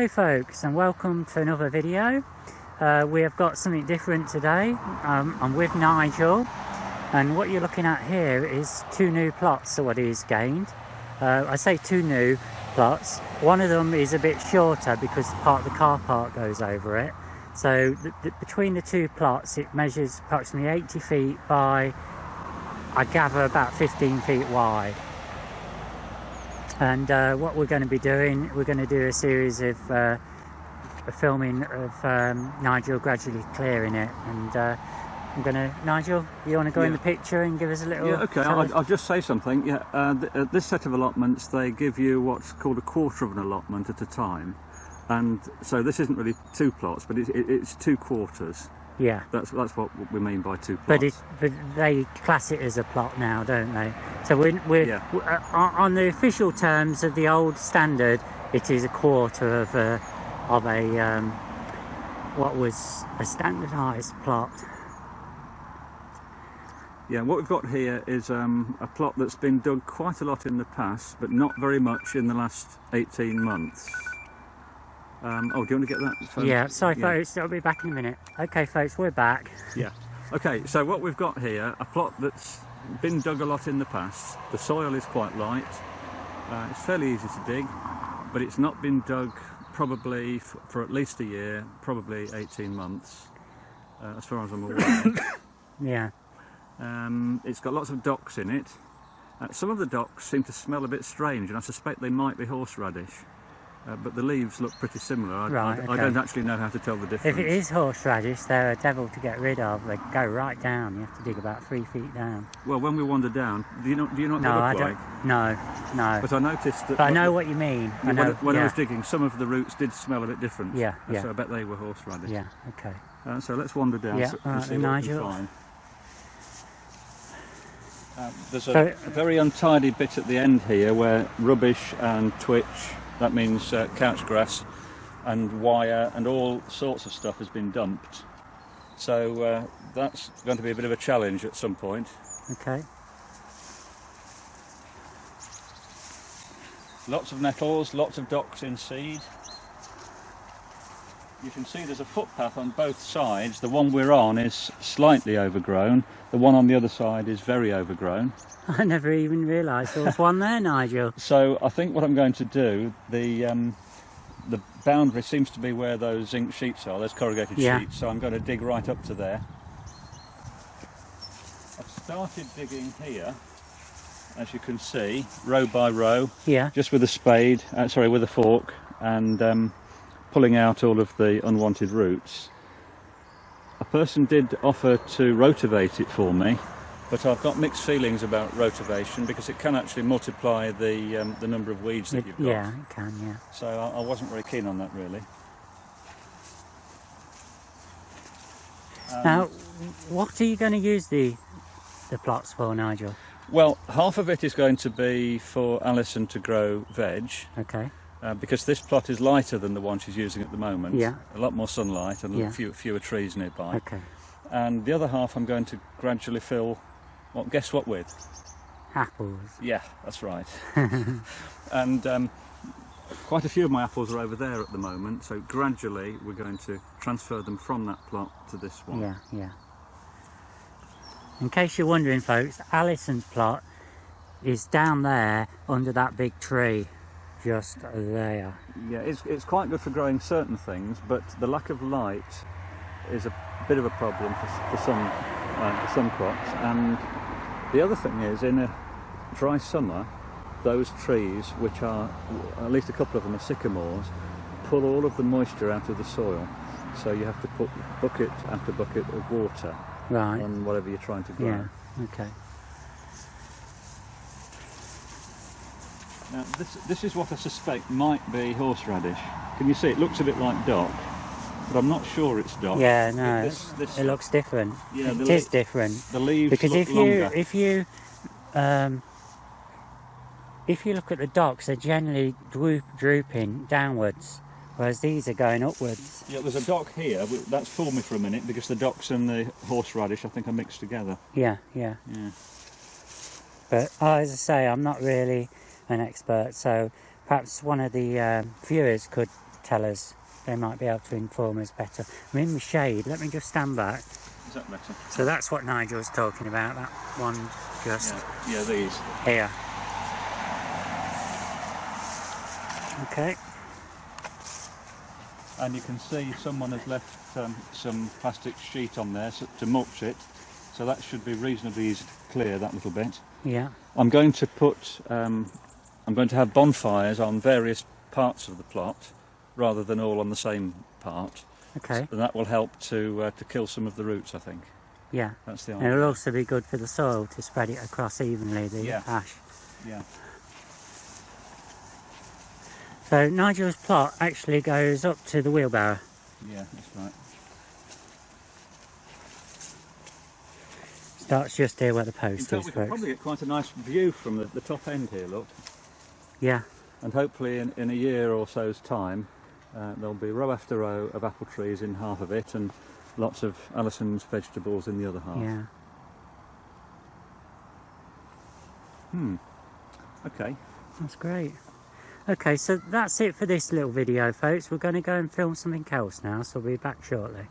Hello folks, and welcome to another video. We have got something different today. I'm with Nigel, and what you're looking at here is two new plots of what he's gained. I say two new plots. One of them is a bit shorter because part of the car park goes over it. So between the two plots it measures approximately 80 feet by, I gather, about 15 feet wide. And what we're going to be doing, we're going to do a series of filming of Nigel gradually clearing it. And I'm going to, Nigel, you want to go in the picture and give us a little... Yeah, okay, I'll just say something. Yeah, this set of allotments, they give you what's called a quarter of an allotment at a time. And so this isn't really two plots, but it's two quarters. Yeah, that's what we mean by two plots. But they class it as a plot now, don't they? So we're on the official terms of the old standard, it is a quarter of a what was a standardised plot. Yeah, what we've got here is a plot that's been dug quite a lot in the past, but not very much in the last 18 months. Oh, do you want to get that phone? Yeah, sorry folks, I'll be back in a minute. Okay folks, we're back. Yeah. Okay, so what we've got here, a plot that's been dug a lot in the past. The soil is quite light. It's fairly easy to dig, but it's not been dug probably for at least a year, probably 18 months, as far as I'm aware. Yeah. It's got lots of docks in it. Some of the docks seem to smell a bit strange, and I suspect they might be horseradish. But the leaves look pretty similar. I don't actually know how to tell the difference. If it is horseradish, they're a devil to get rid of. They go right down. You have to dig about 3 feet down. Well, when we wander down, do you know what they look like? No. But I noticed that... But I know what you mean. When I was digging, some of the roots did smell a bit different. Yeah. So I bet they were horseradish. Yeah, okay. So let's wander down and see what we can find. There's a very untidy bit at the end here where rubbish and twitch, that means couch grass and wire and all sorts of stuff has been dumped. So that's going to be a bit of a challenge at some point. Okay. Lots of nettles, lots of docks in seed. You can see there's a footpath on both sides. The one we're on is slightly overgrown. The one on the other side is very overgrown. I never even realised there was one there, Nigel. So I think what I'm going to do, the boundary seems to be where those zinc sheets are, those corrugated sheets, so I'm going to dig right up to there. I've started digging here, as you can see, row by row, just with a spade, with a fork, and pulling out all of the unwanted roots. A person did offer to rotivate it for me, but I've got mixed feelings about rotivation because it can actually multiply the number of weeds that you've got. Yeah, it can, yeah. So I wasn't very keen on that, really. Now, what are you going to use the plots for, Nigel? Well, half of it is going to be for Alison to grow veg. Okay. Because this plot is lighter than the one she's using at the moment. Yeah. A lot more sunlight and fewer trees nearby. Okay. And the other half I'm going to gradually fill, well, guess what with? Apples. Yeah, that's right. And quite a few of my apples are over there at the moment, so gradually we're going to transfer them from that plot to this one. Yeah. In case you're wondering, folks, Alison's plot is down there under that big tree. Just there. Yeah, it's quite good for growing certain things, but the lack of light is a bit of a problem for some crops. And the other thing is, in a dry summer, those trees, which are, at least a couple of them are sycamores, pull all of the moisture out of the soil. So you have to put bucket after bucket of water on whatever you're trying to grow. Yeah, okay. Now this is what I suspect might be horseradish. Can you see? It looks a bit like dock, but I'm not sure it's dock. Yeah, no, it looks different. Yeah, it is different. The leaves because look longer. if you look at the docks, they're generally drooping downwards, whereas these are going upwards. Yeah, there's a dock here. That's fooled me for a minute because the docks and the horseradish I think are mixed together. Yeah. But as I say, I'm not really an expert, so perhaps one of the viewers could tell us. They might be able to inform us better. I'm in the shade. Let me just stand back. Is that better? So that's what Nigel's talking about, that one just Yeah, these. here. Okay. And you can see someone has left some plastic sheet on there to mulch it, so that should be reasonably easy to clear that little bit. Yeah. I'm going to have bonfires on various parts of the plot rather than all on the same part. Okay. So that will help to kill some of the roots, I think. Yeah. That's the And idea. it'll also be good for the soil to spread it across evenly, the ash. Yeah. So Nigel's plot actually goes up to the wheelbarrow. Yeah, that's right. Starts just here where the In post fact, is, we can folks. probably get quite a nice view from the top end here, look. Yeah. And hopefully in a year or so's time, there'll be row after row of apple trees in half of it and lots of Alison's vegetables in the other half. Yeah. Okay. That's great. Okay, so that's it for this little video, folks. We're going to go and film something else now, so we'll be back shortly.